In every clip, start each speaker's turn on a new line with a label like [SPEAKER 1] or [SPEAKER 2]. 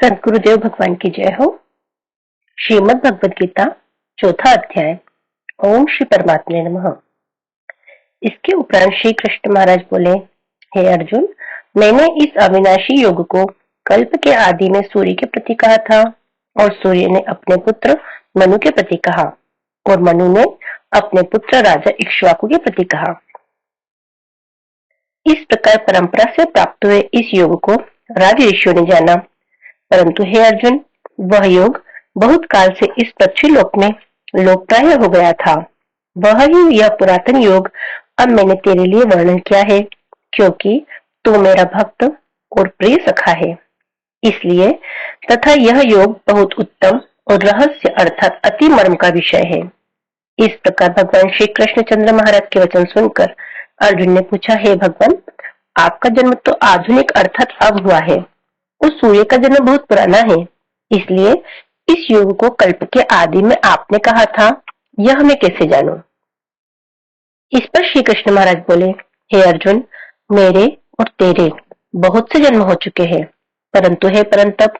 [SPEAKER 1] सदगुरुदेव भगवान की जय हो। श्रीमद् भगवद गीता चौथा अध्याय। ओम श्री परमात्मे नमः। इसके उपरांत श्री कृष्ण महाराज बोले, हे अर्जुन, मैंने इस अविनाशी योग को कल्प के आदि में सूर्य के प्रति कहा था और सूर्य ने अपने पुत्र मनु के प्रति कहा और मनु ने अपने पुत्र राजा इक्ष्वाकु के प्रति कहा। इस प्रकार परंपरा से प्राप्त हुए इस योग को राज ऋषियों ने जाना, परंतु हे अर्जुन, वह योग बहुत काल से इस पृथ्वी लोक में लोकप्राय हो गया था। वह ही यह पुरातन योग अब मैंने तेरे लिए वर्णन किया है, क्योंकि तू मेरा भक्त और प्रिय सखा है, इसलिए। तथा यह योग बहुत उत्तम और रहस्य अर्थात अति मर्म का विषय है। इस प्रकार भगवान श्री कृष्ण चंद्र महाराज के वचन सुनकर अर्जुन ने पूछा, हे भगवान, आपका जन्म तो आधुनिक अर्थात अब हुआ है, उस सूर्य का जन्म बहुत पुराना है, इसलिए इस योग को कल्प के आदि में आपने कहा था, यह मैं कैसे जानूं? इस पर श्री कृष्ण महाराज बोले, हे अर्जुन, मेरे और तेरे बहुत से जन्म हो चुके हैं, परंतु हे परंतप,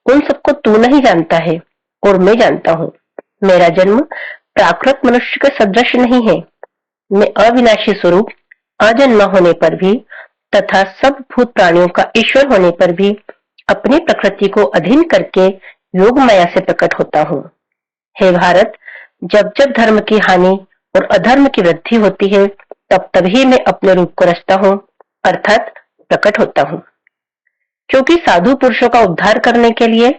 [SPEAKER 1] उन सबको तू नहीं जानता है और मैं जानता हूँ। मेरा जन्म प्राकृत मनुष्य के सदृश नहीं है। मैं अविनाशी स्वरूप अजन्मा होने पर भी तथा सब भूत प्राणियों का ईश्वर होने पर भी अपनी प्रकृति को अधीन करके योग माया से प्रकट होता हूँ। हे भारत, जब जब धर्म की हानि और अधर्म की वृद्धि होती है, तब तभी मैं अपने रूप को रचता हूँ अर्थात प्रकट होता हूँ। क्योंकि साधु पुरुषों का उद्धार करने के लिए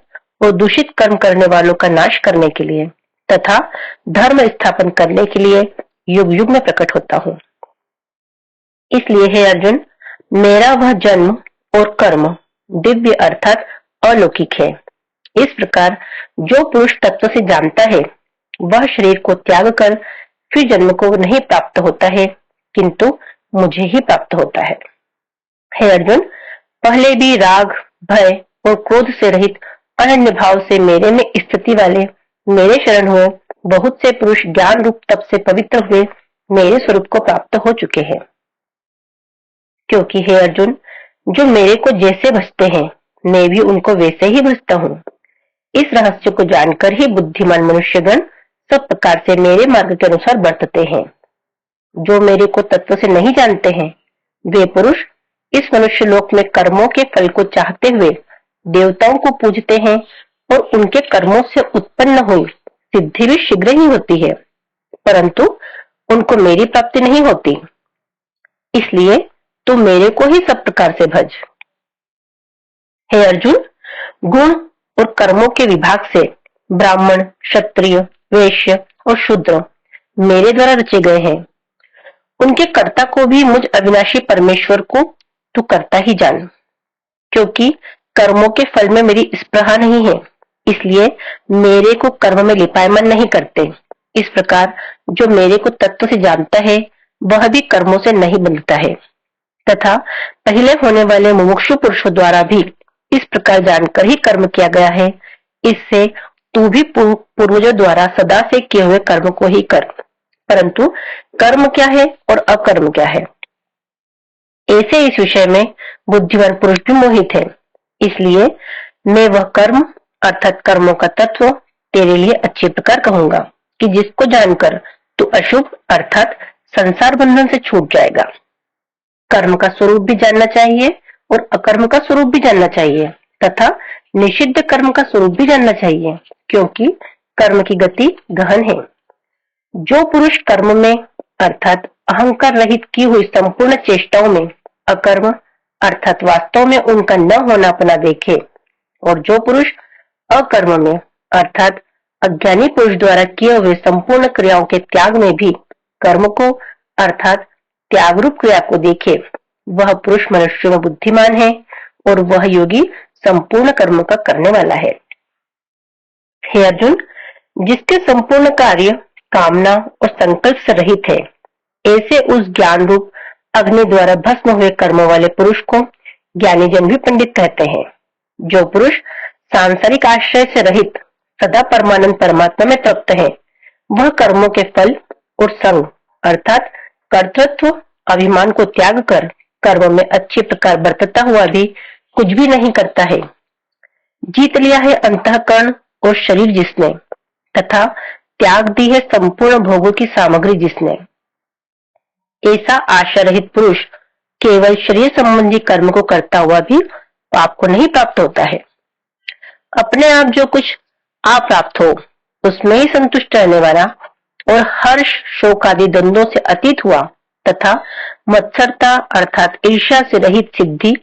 [SPEAKER 1] और दूषित कर्म करने वालों का नाश करने के लिए तथा धर्म स्थापन करने के लिए युग युग में प्रकट होता हूँ। इसलिए हे अर्जुन, मेरा वह जन्म और कर्म दिव्य अर्थात अलौकिक है। इस प्रकार जो पुरुष तत्व से जानता है, वह शरीर को त्याग कर फिर जन्म को नहीं प्राप्त होता है, किंतु मुझे ही प्राप्त होता है। हे अर्जुन, पहले भी राग, भय और क्रोध से रहित अनन्य भाव से मेरे में स्थिति वाले मेरे शरण हुए बहुत से पुरुष ज्ञान रूप तप से पवित्र हुए मेरे स्वरूप को प्राप्त हो चुके हैं। क्योंकि हे अर्जुन, जो मेरे को जैसे भजते हैं, मैं भी उनको वैसे ही भजता हूँ। इस रहस्य को जानकर ही बुद्धिमान मनुष्यगण सब प्रकार से मेरे मार्ग के अनुसार बरतते हैं। जो मेरे को तत्व से नहीं जानते हैं, वे पुरुष इस मनुष्य लोक में कर्मों के फल को चाहते हुए देवताओं को पूजते हैं और उनके कर्मों से उत्पन्न हुई सिद्धि भी शीघ्र ही होती है, परंतु उनको मेरी प्राप्ति नहीं होती। इसलिए तू मेरे को ही सब प्रकार से भज। हे अर्जुन, गुण और कर्मों के विभाग से ब्राह्मण, क्षत्रिय, वैश्य और शूद्र मेरे द्वारा रचे गए हैं। उनके कर्ता को भी मुझ अविनाशी परमेश्वर को तू करता ही जान। क्योंकि कर्मों के फल में मेरी स्पृहा नहीं है, इसलिए मेरे को कर्म में लिपायमान नहीं करते। इस प्रकार जो मेरे को तत्व से जानता है, वह भी कर्मों से नहीं बंधता है। तथा पहले होने वाले मुमुक्षु पुरुषों द्वारा भी इस प्रकार जानकर ही कर्म किया गया है। इससे तू भी पूर्वजों द्वारा सदा से किए हुए कर्म को ही कर, परंतु कर्म क्या है और अकर्म क्या है, ऐसे इस विषय में बुद्धिमान पुरुष भी मोहित है। इसलिए मैं वह कर्म अर्थात कर्मों का तत्व तेरे लिए अच्छे प्रकार कहूंगा कि जिसको जानकर तू अशुभ अर्थात संसार बंधन से छूट जाएगा। कर्म का स्वरूप भी जानना चाहिए और अकर्म का स्वरूप भी जानना चाहिए तथा निषिद्ध कर्म का स्वरूप भी जानना चाहिए, क्योंकि कर्म की गति गहन है। जो पुरुष कर्म में अर्थात अहंकार रहित की हुई संपूर्ण चेष्टाओं में अकर्म अर्थात वास्तव में उनका न होना अपना देखे, और जो पुरुष अकर्म में अर्थात अज्ञानी पुरुष द्वारा किए हुए संपूर्ण क्रियाओं के त्याग में भी कर्म को अर्थात त्याग रूप क्रिया को देखे, वह पुरुष मनुष्य में बुद्धिमान है और वह योगी संपूर्ण कर्म का करने वाला है। हे अर्जुन, जिसके संपूर्ण कार्य कामना और संकल्प से रहित है, ऐसे उस ज्ञान रूप अग्नि द्वारा भस्म हुए कर्म वाले पुरुष को ज्ञानी जन भी पंडित कहते हैं। जो पुरुष सांसारिक आश्रय से रहित सदा परमानंद परमात्मा में तृप्त है, वह कर्मों के फल और संग अर्थात कर्तृत्व अभिमान को त्याग कर कर्म में अच्छी प्रकार बरतता हुआ भी कुछ भी नहीं करता है। जीत लिया है अंतःकरण और शरीर जिसने, तथा त्याग दी है संपूर्ण भोगों की सामग्री जिसने, ऐसा आशा रहित पुरुष केवल शरीर संबंधी कर्म को करता हुआ भी पाप को नहीं प्राप्त होता है। अपने आप जो कुछ अप्राप्त हो उसमें ही संतुष्ट रहने वाला और हर्ष शोक आदि द्वंद्वों से अतीत हुआ तथा मत्सरता अर्थात ईर्ष्या से रहित सिद्धि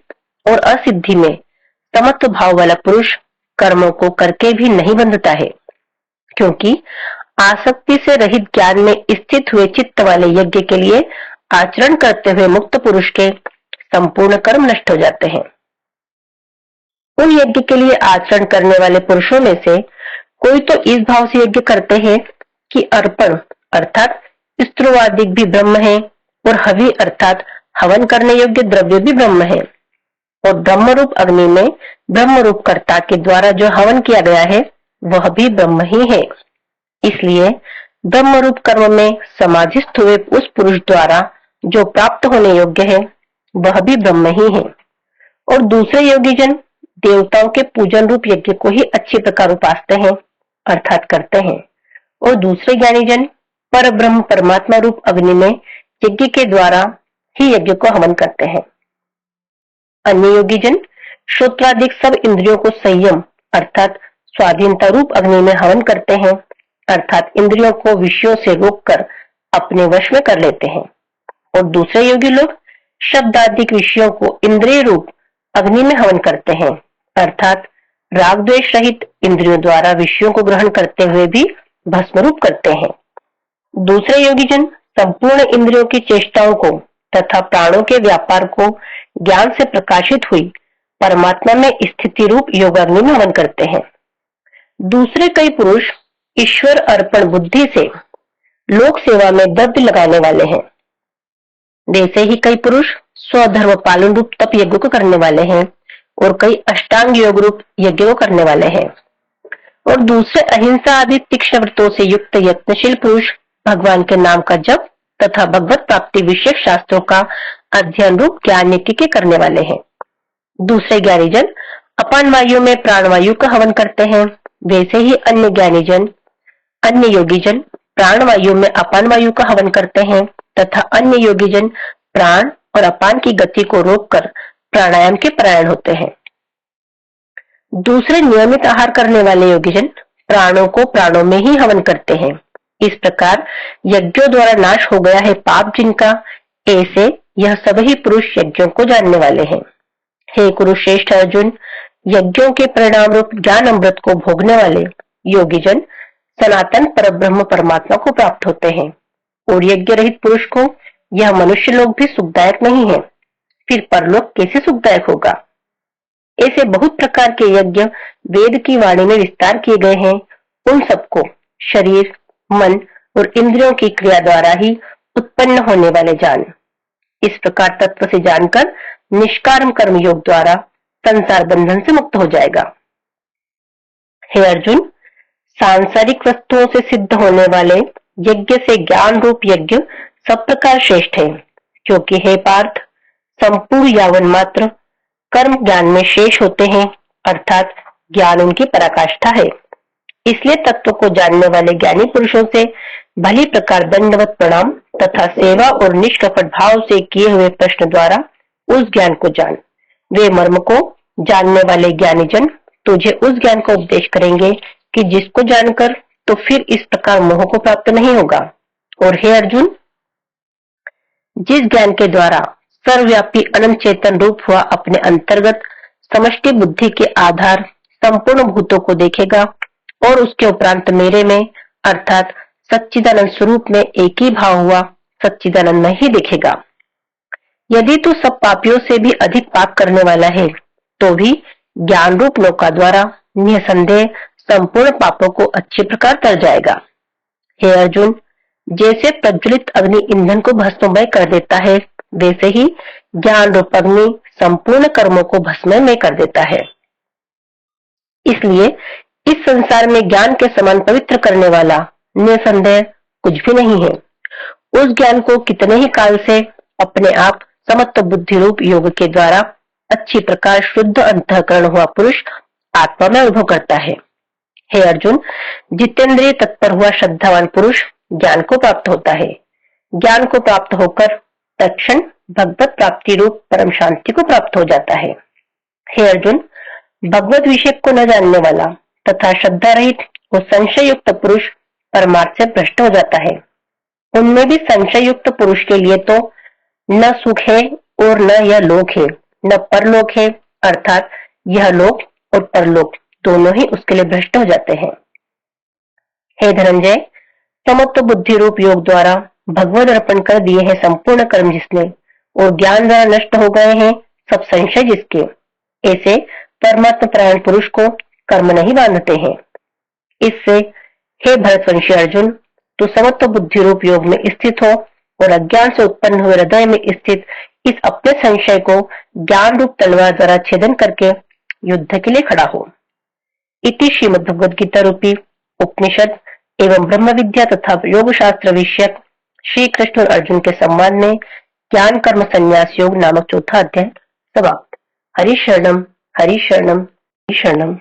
[SPEAKER 1] और असिद्धि में समत्व भाव वाला पुरुष कर्मों को करके भी नहीं बंधता है, क्योंकि आसक्ति से रहित ज्ञान में स्थित हुए चित्त वाले यज्ञ के लिए आचरण करते हुए मुक्त पुरुष के संपूर्ण कर्म नष्ट हो जाते हैं। उन यज्ञ के लिए आचरण करने वाले पुरुषों में से कोई तो इस भाव से यज्ञ करते हैं कि अर्पण अर्थात स्त्रोवादिक भी ब्रह्म है और हवि अर्थात हवन करने योग्य द्रव्य भी ब्रह्म है, और ब्रह्म रूप अग्नि में ब्रह्म रूप कर्ता के द्वारा जो हवन किया गया है वह भी ब्रह्म ही है। इसलिए ब्रह्म रूप कर्म में समाधिस्थ हुए उस पुरुष द्वारा जो प्राप्त होने योग्य है वह भी ब्रह्म ही है। और दूसरे योगी जन देवताओं के पूजन रूप यज्ञ को ही अच्छी प्रकार उपासते हैं अर्थात करते हैं, और दूसरे ज्ञानी जन पर ब्रह्म परमात्मा रूप अग्नि में यज्ञ के द्वारा ही यज्ञ को हवन करते हैं। अन्य योगी जन श्रोत्रादिक सब इंद्रियों को संयम अर्थात स्वाधीनता रूप अग्नि में हवन करते हैं अर्थात इंद्रियों को विषयों से रोककर अपने वश में कर लेते हैं, और दूसरे योगी लोग शब्दादिक विषयों को इंद्रिय रूप अग्नि में हवन करते हैं अर्थात राग द्वेष रहित इंद्रियों द्वारा विषयों को ग्रहण करते हुए भी भस्मरूप करते हैं। दूसरे योगी जन संपूर्ण इंद्रियों की चेष्टाओं को तथा प्राणों के व्यापार को ज्ञान से प्रकाशित हुई परमात्मा में स्थिति रूप योगाग्नि में हवन करते हैं। दूसरे कई पुरुष ईश्वर अर्पण बुद्धि से लोक सेवा में द्रव्य लगाने वाले हैं। वैसे ही कई पुरुष स्वधर्म पालन रूप तप यज्ञ को करने वाले हैं और कई अष्टांग योग रूप यज्ञ को करने वाले हैं, और दूसरे अहिंसा आदि तीक्ष्ण व्रतों से युक्त यत्नशील पुरुष भगवान के नाम का जप तथा भगवत प्राप्ति विषयक शास्त्रों का अध्ययन रूप ज्ञान यज्ञ के करने वाले हैं। दूसरे ज्ञानी जन अपान वायु में प्राण वायु का हवन करते हैं। वैसे ही अन्य योगी जन प्राण वायु में अपान वायु का हवन करते हैं तथा अन्य योगी जन प्राण और अपान की गति को रोककर प्राणायाम के परायण होते हैं। दूसरे नियमित आहार करने वाले योगी जन प्राणों को प्राणों में ही हवन करते हैं। इस प्रकार यज्ञों द्वारा नाश हो गया है पाप जिनका, ऐसे यह सभी पुरुष यज्ञों को जानने वाले हैं। हे कुरुश्रेष्ठ अर्जुन, यज्ञों के परिणाम रूप ज्ञान अमृत को भोगने वाले योगी जन सनातन परब्रह्म परमात्मा को प्राप्त होते हैं, और यज्ञ रहित पुरुष को यह मनुष्य लोक भी सुखदायक नहीं है, फिर परलोक कैसे सुखदायक होगा। ऐसे बहुत प्रकार के यज्ञ वेद की वाणी में विस्तार किए गए हैं। उन सबको शरीर मन और इंद्रियों की क्रिया द्वारा ही उत्पन्न होने वाले जान। इस प्रकार तत्व से जानकर निष्काम कर्म योग द्वारा संसार बंधन से मुक्त हो जाएगा। हे अर्जुन, सांसारिक वस्तुओं से सिद्ध होने वाले यज्ञ से ज्ञान रूप यज्ञ सब प्रकार श्रेष्ठ है, क्योंकि हे पार्थ संपूर्ण यावन मात्र कर्म ज्ञान में शेष होते हैं अर्थात ज्ञान उनकी पराकाष्ठा है। इसलिए तत्व को जानने वाले ज्ञानी पुरुषों से भली प्रकार दंडवत प्रणाम तथा सेवा और निष्कपट भाव से किए हुए प्रश्न द्वारा उस ज्ञान को जान। वे मर्म को जानने वाले ज्ञानी जन तुझे उस ज्ञान का उपदेश करेंगे कि जिसको जानकर तो फिर इस प्रकार मोह को प्राप्त नहीं होगा। और हे अर्जुन, जिस ज्ञान के द्वारा सर्वव्यापी अनंत चेतन रूप हुआ अपने अंतर्गत समष्टि बुद्धि के आधार संपूर्ण भूतों को देखेगा और उसके उपरांत मेरे में अर्थात सच्चिदानंद स्वरूप में एक ही भाव हुआ सच्चिदानंद में ही देखेगा। यदि तू सब पापियों से भी अधिक पाप करने वाला है तो भी ज्ञान रूप नौका द्वारा निसंदेह संपूर्ण पापों को अच्छी प्रकार तर जाएगा। हे अर्जुन, जैसे प्रज्वलित अग्नि ईंधन को भस्ममय कर देता है, वैसे ही ज्ञान रूप अग्नि संपूर्ण कर्मों को भस्ममय कर देता है। इसलिए इस संसार में ज्ञान के समान पवित्र करने वाला निसंदेह कुछ भी नहीं है। उस ज्ञान को कितने ही काल से अपने आप समत्व बुद्धि रूप योग के द्वारा अच्छी प्रकार शुद्ध अंतःकरण हुआ पुरुष आत्मा में अनुभव करता है। हे अर्जुन, जितेंद्रिय तत्पर हुआ श्रद्धावान पुरुष ज्ञान को प्राप्त होता है। ज्ञान को प्राप्त होकर तत्क्षण भगवत प्राप्ति रूप परम शांति को प्राप्त हो जाता है। हे अर्जुन, भगवत विषय को न जानने वाला तथा श्रद्धा रहित वो संशय युक्त पुरुष परमार्थ से भ्रष्ट हो जाता है। उनमें भी संशय युक्त पुरुष के लिए तो न सुख है और न यह लोक है, न परलोक है, अर्थात यह लोक और परलोक दोनों ही उसके लिए भ्रष्ट हो जाते हैं। हे धनंजय, समत्व बुद्धि रूप योग द्वारा भगवद अर्पण कर दिए हैं संपूर्ण कर्म जिसने, और ज्ञान द्वारा नष्ट हो गए हैं सब संशय जिसके, ऐसे परमात्मा परायण पुरुष को कर्म नहीं बांधते हैं। इससे हे भरतवंशी अर्जुन, तू समत्व बुद्धि रूप योग में स्थित हो और अज्ञान से उत्पन्न हुए हृदय में स्थित इस अपने संशय को ज्ञान रूप तलवार द्वारा छेदन करके युद्ध के लिए खड़ा हो। इति श्रीमद् भगवद गीता रूपी उपनिषद एवं ब्रह्म विद्या तथा योग शास्त्र विषयक श्री कृष्ण और अर्जुन के संवाद में ज्ञान कर्म संन्यास योग नामक चौथा अध्याय समाप्त। हरि शरणम, हरि शरणम, हरि शरणम।